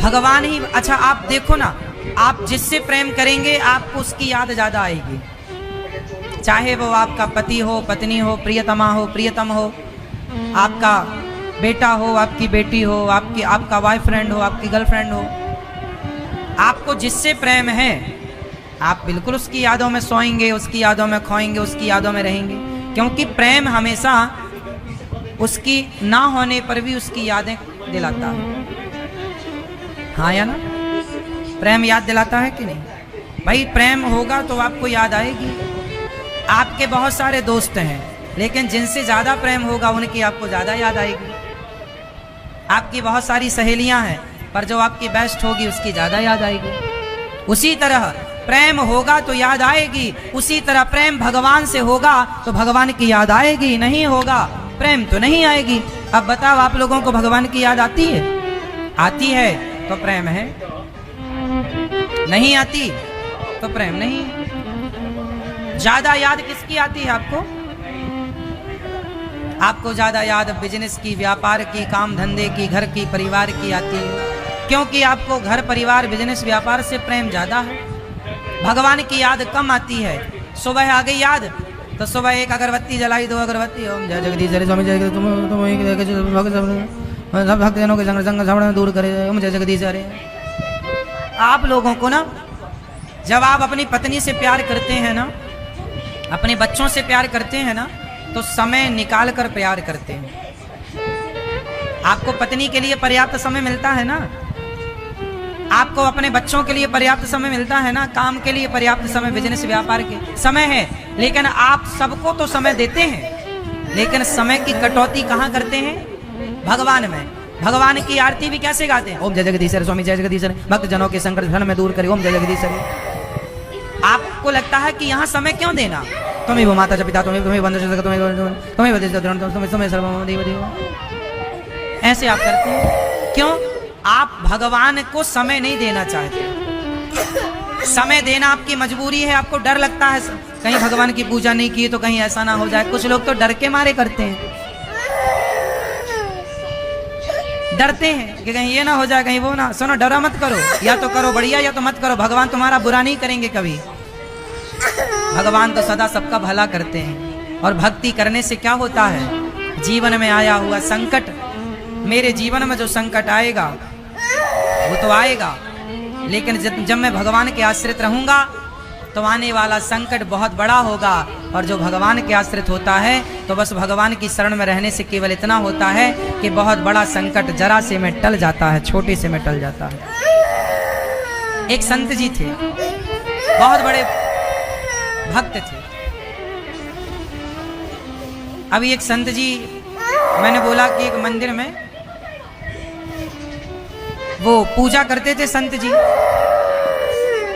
भगवान ही। अच्छा, आप देखो ना, आप जिससे प्रेम करेंगे आपको उसकी याद ज्यादा आएगी। चाहे वो आपका पति हो, पत्नी हो, प्रियतमा हो, प्रियतम हो, आपका बेटा हो, आपकी बेटी हो, आपका बॉयफ्रेंड हो, आपकी गर्लफ्रेंड हो। आपको जिससे प्रेम है आप बिल्कुल उसकी यादों में सोएंगे, उसकी यादों में खोएंगे, उसकी यादों में रहेंगे। क्योंकि प्रेम हमेशा उसकी ना होने पर भी उसकी यादें दिलाता है। हाँ या ना? प्रेम याद दिलाता है कि नहीं? भाई प्रेम होगा तो आपको याद आएगी। आपके बहुत सारे दोस्त हैं, लेकिन जिनसे ज्यादा प्रेम होगा उनकी आपको ज्यादा याद आएगी। आपकी बहुत सारी सहेलियां हैं, पर जो आपकी बेस्ट होगी उसकी ज्यादा याद आएगी। उसी तरह प्रेम होगा तो याद आएगी। उसी तरह प्रेम भगवान से होगा तो भगवान की याद आएगी। नहीं होगा प्रेम तो नहीं आएगी। अब बताओ, आप लोगों को भगवान की याद आती है? आती है तो प्रेम है, नहीं आती तो प्रेम नहीं। ज्यादा याद किसकी आती है आपको? आपको ज्यादा याद बिजनेस की, व्यापार की, काम धंधे की, घर की, परिवार की आती है। क्योंकि आपको घर, परिवार, बिजनेस, व्यापार से प्रेम ज्यादा है। भगवान की याद कम आती है। सुबह आ गई याद तो सुबह एक अगरबत्ती जलाई, 2 अगरबत्ती, ओम जय जगदीश हरे स्वामी जय सब भक्तजनों के संग में दूर करे, ओम जय जगदीश हरे। आप लोगों को ना, जब आप अपनी पत्नी से प्यार करते हैं ना, अपने बच्चों से प्यार करते हैं ना, तो समय निकाल कर प्यार करते हैं। आपको पत्नी के लिए पर्याप्त समय मिलता है ना? आपको अपने बच्चों के लिए पर्याप्त समय मिलता है ना? काम के लिए पर्याप्त समय, बिजनेस व्यापार के समय है। लेकिन आप सबको तो समय देते हैं, लेकिन समय की कटौती कहाँ करते हैं? भगवान में। भगवान की आरती भी कैसे गाते हैं? ओम जय जगदीश हरे स्वामी जय जगदीश हरे, भक्त जनों के संकट धन में दूर करे, ओम जय जगदीश हरे। आपको लगता है कि यहाँ समय क्यों देना? तुम्हें वो माता पिता, तुम्हें वंदे, तुम्हें सर्वम देव देव, ऐसे आप करते हैं। क्यों? आप भगवान को समय नहीं देना चाहते। समय देना आपकी मजबूरी है। आपको डर लगता है कहीं भगवान की पूजा नहीं की तो कहीं ऐसा ना हो जाए। कुछ लोग तो डर के मारे करते हैं, डरते हैं कि कहीं ये ना हो जाए, कहीं वो ना। सुनो, डरा मत करो, या तो करो बढ़िया या तो मत करो। भगवान तुम्हारा बुरा नहीं करेंगे कभी। भगवान तो सदा सबका भला करते हैं। और भक्ति करने से क्या होता है? जीवन में आया हुआ संकट, मेरे जीवन में जो संकट आएगा वो तो आएगा, लेकिन जब मैं भगवान के आश्रित रहूंगा तो आने वाला संकट बहुत बड़ा होगा। और जो भगवान के आश्रित होता है तो बस भगवान की शरण में रहने से केवल इतना होता है कि बहुत बड़ा संकट जरा से में टल जाता है, छोटे से में टल जाता है। एक संत जी थे, बहुत बड़े भक्त थे। अभी एक संत जी, मैंने बोला कि एक मंदिर में वो पूजा करते थे संत जी।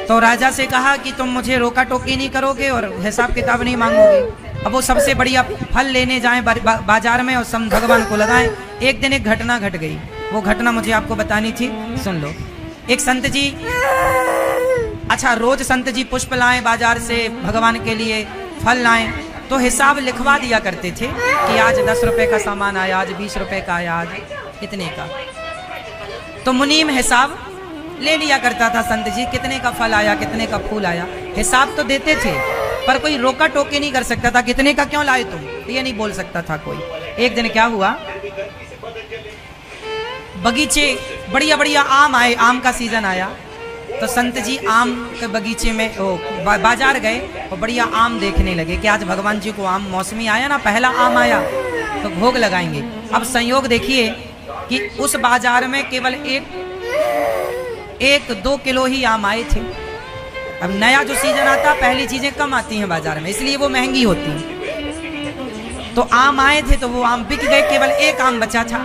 तो राजा से कहा कि तुम मुझे रोका टोकी नहीं करोगे और हिसाब किताब नहीं मांगोगे। अब वो सबसे बढ़िया फल लेने जाएं बाजार में और भगवान को लगाएं। एक दिन एक घटना घट गई। वो घटना मुझे आपको बतानी थी, सुन लो। एक संत जी, अच्छा रोज संत जी पुष्प लाएं बाजार से, भगवान के लिए फल लाएं, तो हिसाब लिखवा दिया करते थे कि आज 10 रुपए का सामान आया, आज 20 रुपए का आया, आज इतने का। तो मुनीम हिसाब ले लिया करता था संत जी, कितने का फल आया, कितने का फूल आया, हिसाब तो देते थे, पर कोई रोका टोकी नहीं कर सकता था, कितने का क्यों लाए तुम, ये नहीं बोल सकता था कोई। एक दिन क्या हुआ, बगीचे बढ़िया बढ़िया आम आए, आम का सीजन आया, तो संत जी आम के बगीचे में बाजार गए और बढ़िया आम देखने लगे कि आज भगवान जी को आम मौसमी आया ना, पहला आम आया तो भोग लगाएंगे। अब संयोग देखिए कि उस बाजार में केवल एक 2 किलो ही आम आए थे। अब नया जो सीजन आता, पहली चीजें कम आती हैं बाजार में, इसलिए वो महंगी होती हैं। तो आम आए थे तो वो आम बिक गए, केवल एक आम बचा था,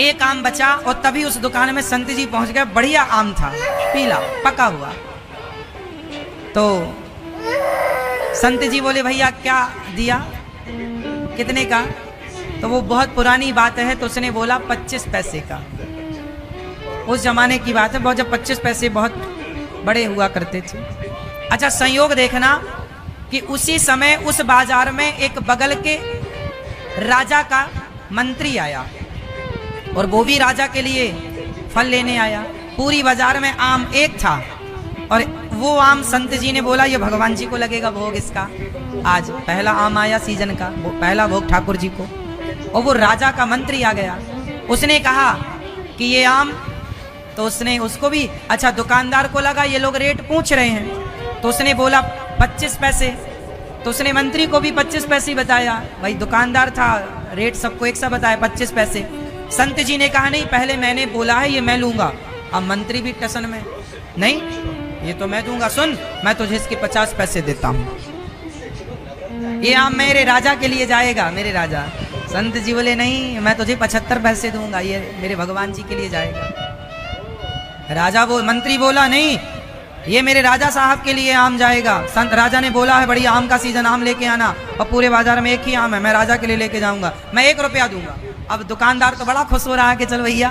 एक आम बचा, और तभी उस दुकान में संत जी पहुंच गए। बढ़िया आम था, पीला पका हुआ। तो संत जी बोले भैया क्या दिया, कितने का, तो वो बहुत पुरानी बात है, तो उसने बोला 25 पैसे का। उस जमाने की बात है, बहुत, जब 25 पैसे बहुत बड़े हुआ करते थे। अच्छा संयोग देखना कि उसी समय उस बाजार में एक बगल के राजा का मंत्री आया, और वो भी राजा के लिए फल लेने आया। पूरी बाजार में आम एक था, और वो आम संत जी ने बोला ये भगवान जी को लगेगा भोग, इसका आज पहला आम आया सीजन का, वो पहला भोग ठाकुर जी को। और वो राजा का मंत्री आ गया, उसने कहा कि ये आम, तो उसने उसको भी, अच्छा दुकानदार को लगा ये लोग रेट पूछ रहे हैं, तो उसने बोला 25 पैसे, तो उसने मंत्री को भी 25 पैसे बताया। भाई दुकानदार था, रेट सबको एक सा बताया 25 पैसे। संत जी ने कहा नहीं, पहले मैंने बोला है ये मैं लूंगा। अब मंत्री भी टसन में, नहीं ये तो मैं दूंगा, सुन मैं तुझे इसके 50 पैसे देता हूं, ये आम मेरे राजा के लिए जाएगा, मेरे राजा। संत जी बोले नहीं मैं तुझे 75 पैसे दूंगा, ये मेरे भगवान जी के लिए जाएगा। मंत्री बोला नहीं ये मेरे राजा साहब के लिए आम जाएगा। संत राजा ने बोला है बढ़िया आम का सीजन, आम लेके आना, और पूरे बाजार में एक ही आम है, मैं राजा के लिए लेके जाऊंगा, मैं 1 रुपया दूंगा। अब दुकानदार तो बड़ा खुश हो रहा है कि चल भैया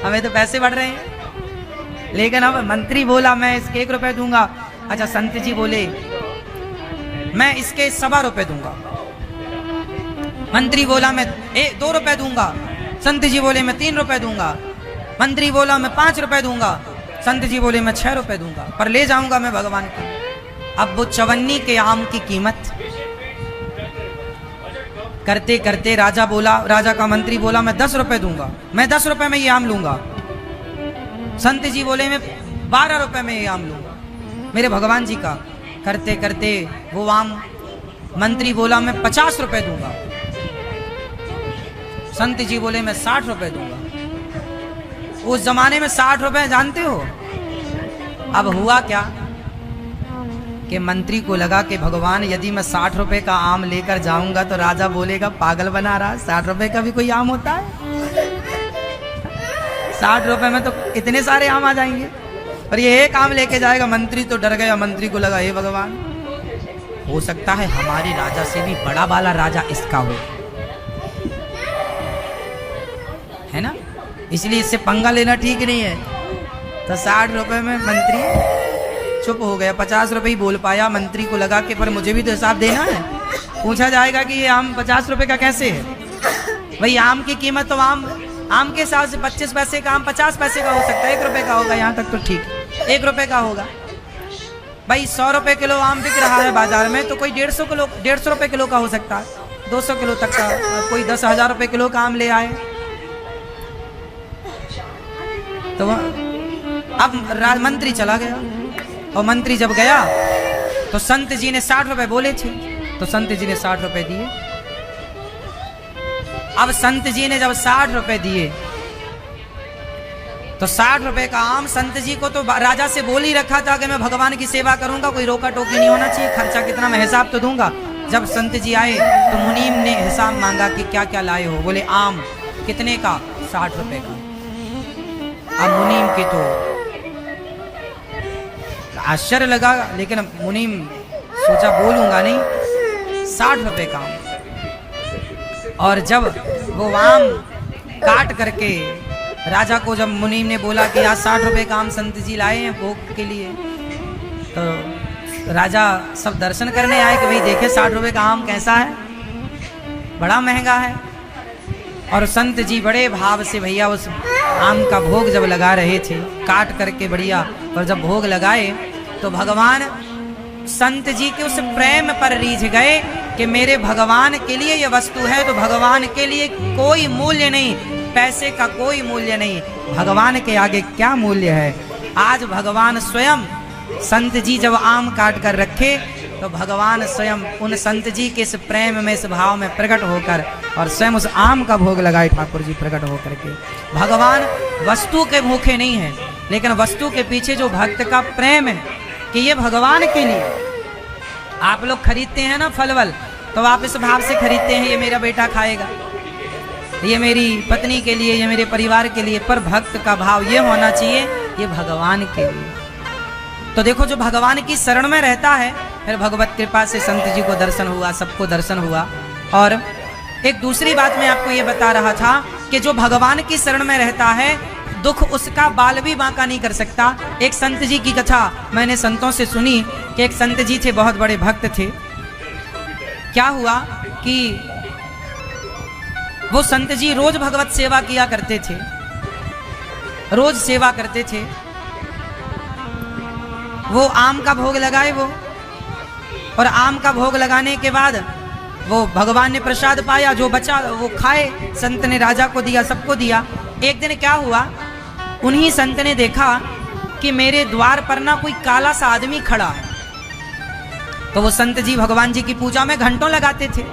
हमें तो पैसे बढ़ रहे हैं, लेकिन अब मंत्री बोला मैं इसके 1 रुपया दूंगा। अच्छा संत जी बोले मैं इसके 1.25 रुपये दूंगा। मंत्री बोला मैं 2 रुपये दूंगा। संत जी बोले मैं 3 रुपये दूंगा। मंत्री बोला मैं 5 रुपये दूंगा। संत जी बोले मैं 6 रुपये दूंगा, पर ले जाऊंगा मैं भगवान को। अब वो चवन्नी के आम की कीमत करते करते राजा का मंत्री बोला मैं 10 रुपये दूंगा, मैं 10 रुपये में ये आम लूंगा। संत जी बोले मैं 12 रुपये में ये आम लूंगा मेरे भगवान जी का। करते करते वो आम, मंत्री बोला मैं 50 रुपये दूंगा। संत जी बोले मैं 60 रुपये दूंगा। उस जमाने में 60 रुपये जानते हो। अब हुआ क्या कि मंत्री को लगा कि भगवान यदि मैं 60 रुपये का आम लेकर जाऊंगा तो राजा बोलेगा पागल बना रहा, 60 रुपये का भी कोई आम होता है? 60 रुपये में तो इतने सारे आम आ जाएंगे, और ये एक आम लेके जाएगा। मंत्री तो डर गया, मंत्री को लगा हे भगवान हो सकता है हमारे राजा से भी बड़ा वाला राजा इसका हो, है ना, इसलिए इससे पंगा लेना ठीक नहीं है। तो 60 रुपये में मंत्री चुप हो गया, 50 रुपये ही बोल पाया। मंत्री को लगा कि पर मुझे भी तो हिसाब देना है, पूछा जाएगा कि ये आम 50 रुपये का कैसे है। भाई आम की कीमत तो आम के हिसाब से 25 पैसे का आम 50 पैसे का हो सकता है, 1 रुपये का होगा, यहाँ तक तो ठीक, 1 रुपये का होगा। भाई 100 रुपये किलो आम बिक रहा है बाजार में, तो कोई 150 रुपये किलो का हो सकता है, 200 किलो तक का, कोई 10,000 रुपये किलो का आम ले आए। तो अब मंत्री चला गया, और मंत्री जब गया तो संत जी ने 60 रुपए बोले थे, तो संत जी ने 60 रुपए दिए। अब संत जी ने जब 60 रुपए दिए तो 60 रुपए का आम, संत जी को तो राजा से बोल ही रखा था कि मैं भगवान की सेवा करूंगा, कोई रोका टोकी नहीं होना चाहिए, खर्चा कितना मैं हिसाब तो दूंगा। जब संत जी आए तो मुनीम ने हिसाब मांगा कि क्या क्या लाए हो। बोले आम कितने का, 60 रुपए का। अब मुनीम के तो आश्चर्य लगा, लेकिन मुनीम सोचा बोलूंगा नहीं, 60 रुपए का आम। और जब वो आम काट करके राजा को, जब मुनीम ने बोला कि आज 60 रुपए का आम संत जी लाए हैं भोग के लिए, तो राजा सब दर्शन करने आए कि भाई देखे 60 रुपए का आम कैसा है, बड़ा महंगा है। और संत जी बड़े भाव से भैया उस आम का भोग जब लगा रहे थे, काट करके बढ़िया, और जब भोग लगाए तो भगवान संत जी के उस प्रेम पर रीझ गए कि मेरे भगवान के लिए ये वस्तु है तो भगवान के लिए कोई मूल्य नहीं, पैसे का कोई मूल्य नहीं, भगवान के आगे क्या मूल्य है। आज भगवान स्वयं संत जी जब आम काट कर रखे तो भगवान स्वयं उन संत जी के इस प्रेम में, इस भाव में प्रकट होकर और स्वयं उस आम का भोग लगाए ठाकुर जी प्रकट होकर के। भगवान वस्तु के भूखे नहीं है, लेकिन वस्तु के पीछे जो भक्त का प्रेम है कि ये भगवान के लिए। आप लोग खरीदते हैं ना फल-वल, तो आप इस भाव से खरीदते हैं ये मेरा बेटा खाएगा, ये मेरी पत्नी के लिए, ये मेरे परिवार के लिए, पर भक्त का भाव ये होना चाहिए ये भगवान के लिए। तो देखो जो भगवान की शरण में रहता है, फिर भगवत कृपा से संत जी को दर्शन हुआ, सबको दर्शन हुआ। और एक दूसरी बात मैं आपको ये बता रहा था कि जो भगवान की शरण में रहता है दुख उसका बाल भी बांका नहीं कर सकता। एक संत जी की कथा मैंने संतों से सुनी कि एक संत जी थे, बहुत बड़े भक्त थे। क्या हुआ कि वो संत जी रोज भगवत सेवा किया करते थे, रोज सेवा करते थे। वो आम का भोग लगाए वो, और आम का भोग लगाने के बाद वो भगवान ने प्रसाद पाया, जो बचा वो खाए, संत ने राजा को दिया, सबको दिया। एक दिन क्या हुआ, उन्हीं संत ने देखा कि मेरे द्वार पर ना कोई काला सा आदमी खड़ा है। तो वो संत जी भगवान जी की पूजा में घंटों लगाते थे,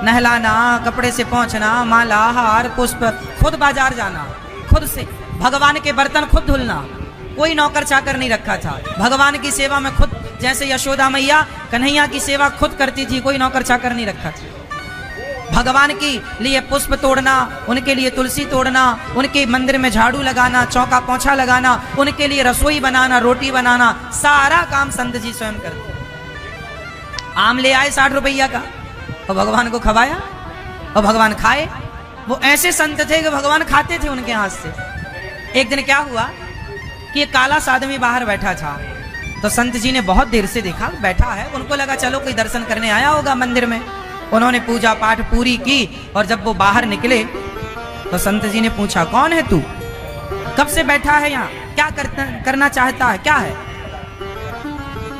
नहलाना, कपड़े से पहुंचना, माला हार पुष्प, खुद बाजार जाना, खुद से भगवान के बर्तन खुद धुलना, कोई नौकर चाकर नहीं रखा था। भगवान की सेवा में खुद, जैसे यशोदा मैया कन्हैया की सेवा खुद करती थी, कोई नौकर चाकर नहीं रखा था। भगवान के लिए पुष्प तोड़ना, उनके लिए तुलसी तोड़ना, उनके मंदिर में झाड़ू लगाना, चौका पोंछा लगाना, उनके लिए रसोई बनाना, रोटी बनाना, सारा काम संत जी स्वयं करते। आम ले आए 60 रुपया का और भगवान को खवाया और भगवान खाए। वो ऐसे संत थे कि भगवान खाते थे उनके हाथ से। एक दिन क्या हुआ कि एक काला सा आदमी बाहर बैठा था, तो संत जी ने बहुत देर से देखा बैठा है, उनको लगा चलो कोई दर्शन करने आया होगा मंदिर में। उन्होंने पूजा पाठ पूरी की और जब वो बाहर निकले तो संत जी ने पूछा, कौन है तू, कब से बैठा है यहाँ, क्या करना चाहता है, क्या है?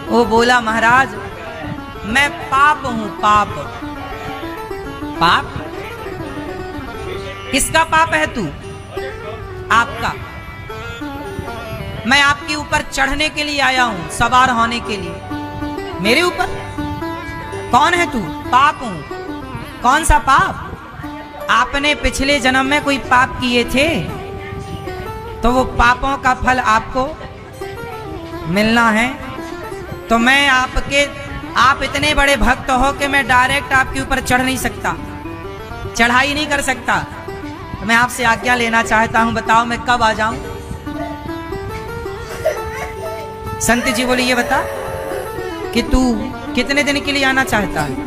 वो बोला, महाराज मैं पाप हूं, पाप। पाप? किसका पाप है तू? आपका। मैं आपके ऊपर चढ़ने के लिए आया हूं, सवार होने के लिए। मेरे ऊपर? कौन है तू? पाप हूं। कौन सा पाप? आपने पिछले जन्म में कोई पाप किए थे तो वो पापों का फल आपको मिलना है। तो मैं आप इतने बड़े भक्त हो कि मैं डायरेक्ट आपके ऊपर चढ़ नहीं सकता, चढ़ाई नहीं कर सकता। तो मैं आपसे आज्ञा लेना चाहता हूं, बताओ मैं कब आ जाऊं? संत जी बोले, ये बता कि तू कितने दिन के लिए आना चाहता है?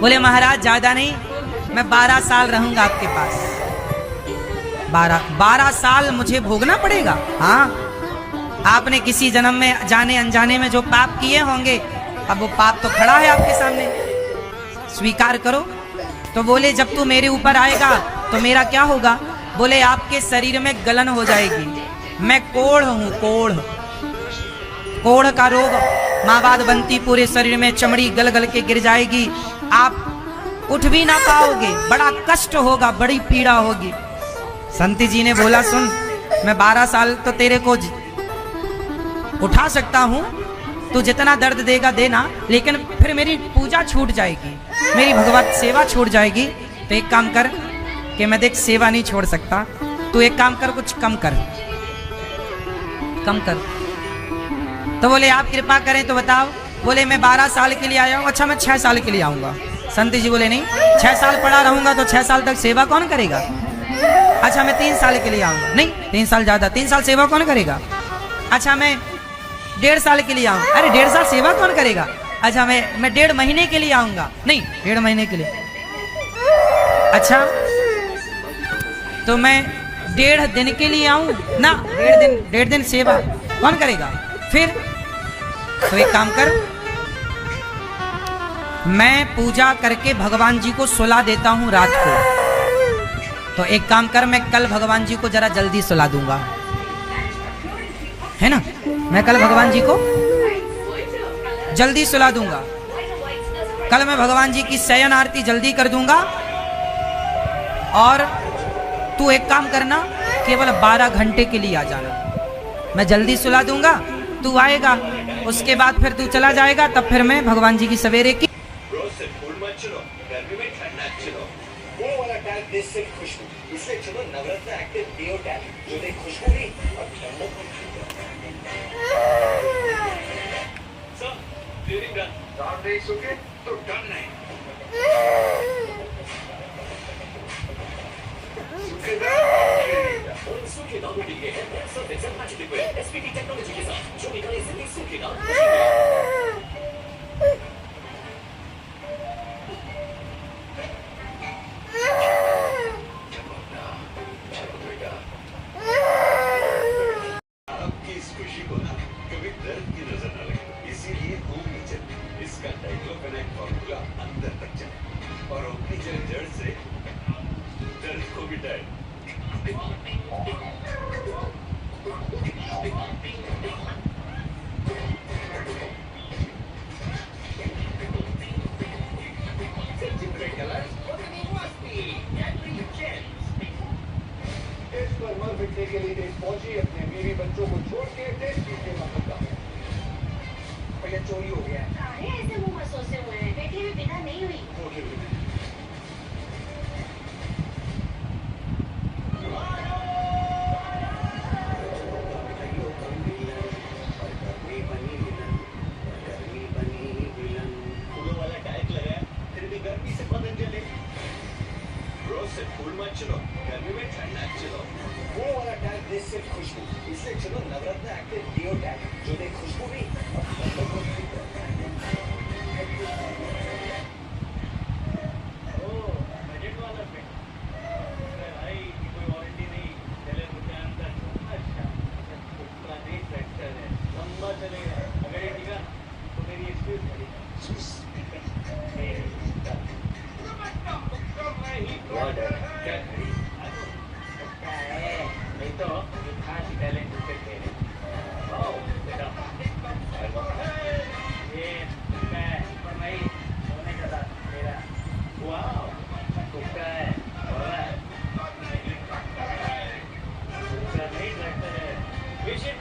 बोले, महाराज ज्यादा नहीं, मैं 12 साल रहूंगा आपके पास। 12 साल मुझे भोगना पड़ेगा? हाँ, आपने किसी जन्म में जाने अनजाने में जो पाप किए होंगे, अब वो पाप तो खड़ा है आपके सामने, स्वीकार करो। तो बोले, जब तू मेरे ऊपर आएगा तो मेरा क्या होगा? बोले, आपके शरीर में गलन हो जाएगी। मैं कोढ़ हूं, कोढ़। कोढ़ का रोग माबाद बनती, पूरे शरीर में चमड़ी गल गल के गिर जाएगी, आप उठ भी ना पाओगे, बड़ा कष्ट होगा, बड़ी पीड़ा होगी। संत जी ने बोला, सुन, मैं 12 साल तो तेरे को उठा सकता हूं, तू जितना दर्द देगा देना, लेकिन फिर मेरी पूजा छूट जाएगी, मेरी भगवत सेवा छूट जाएगी। तो एक काम कर कि मैं देख सेवा नहीं छोड़ सकता, तू एक काम कर, कुछ कम कर, कम कर। तो बोले, आप कृपा करें तो बताओ। बोले, मैं 12 साल के लिए आया हूँ। अच्छा, मैं 6 साल के लिए आऊँगा। संत जी बोले, नहीं, 6 साल पड़ा रहूँगा तो 6 साल तक सेवा कौन करेगा? अच्छा, मैं 3 साल के लिए आऊँगा। नहीं, 3 साल ज़्यादा, 3 साल सेवा कौन करेगा? अच्छा, मैं 1.5 साल के लिए आऊँ। अरे 1.5 साल सेवा कौन करेगा? अच्छा, मैं 1.5 महीने के लिए आऊँगा। नहीं, 1.5 महीने के लिए। अच्छा, तो मैं 1.5 दिन के लिए आऊँ ना, 1.5 दिन सेवा कौन करेगा? फिर तो एक काम कर, मैं पूजा करके भगवान जी को सुला देता हूं रात को, तो एक काम कर, मैं कल भगवान जी को जरा जल्दी सुला दूंगा, है ना। मैं कल भगवान जी को जल्दी सुला दूंगा। कल मैं भगवान जी की शयन आरती जल्दी कर दूंगा। और तू एक काम करना, केवल 12 घंटे के लिए आ जाना। मैं जल्दी सुला दूंगा, तू आएगा, उसके बाद फिर तू चला जाएगा, तब फिर मैं भगवान जी की सवेरे की रोज से फूल मत चलो, गर्मी में ठंडा चलो। वो वाला टैग देश से खुशबू, इसलिए चलो नवरत्न एक्टिव डिओ टैग, जो दे खुशबू भी और ठंडक भी। Sir, cleaning done. दांत नहीं सूखे तो डन नहीं। सूखे दांत और सूखे दांतों के लिए है Surf Excel magic liquid SPT technology के साथ, जो निकाले जिंदगी सूखे दांत। आपकी इस खुशी को ना कभी दर्द की नजर न लगे, इसीलिए होम नेचर इसका डाइक्लोफेनाक फॉर्मूला अंदर तक चले और अपनी जड़ से दर्द को मिटाए। इस पर मर मिटने के लिए देश पहुंची अपने बीवी बच्चों को छोड़ के देश जीतने का मौका। भैया चोरी हो गया है। अरे ऐसे मुंह में सोचे हुए हैं, बेटी भी बिना नहीं हुई। फूलों वाला टैग लगाया, फिर भी गर्मी से बदन जले। रोज से फूल मत चलो, गर्मी में ठंडा चलो। वो वाला टैग देश से खुशबू, इसलिए चलो नवरत्न एक्टिव डिओ टैग, जो दे खुशबू भी और ठंडक भी। बजट वाला पे भाई कोई वारंटी नहीं, चले मुझे अंदर। अच्छा उसका नहीं ट्रैक्टर है, लंबा चलेगा, अगर ये टिका तो मेरी एक्सक्यूज करेगा। क्या करी? नहीं तो खास टैलेंट उसे दे रहे। आओ बेटा, ये मैं पर नहीं होने का था मेरा। वाह कुत्ता है, और कुत्ता नहीं ट्रैक्टर है। विशिट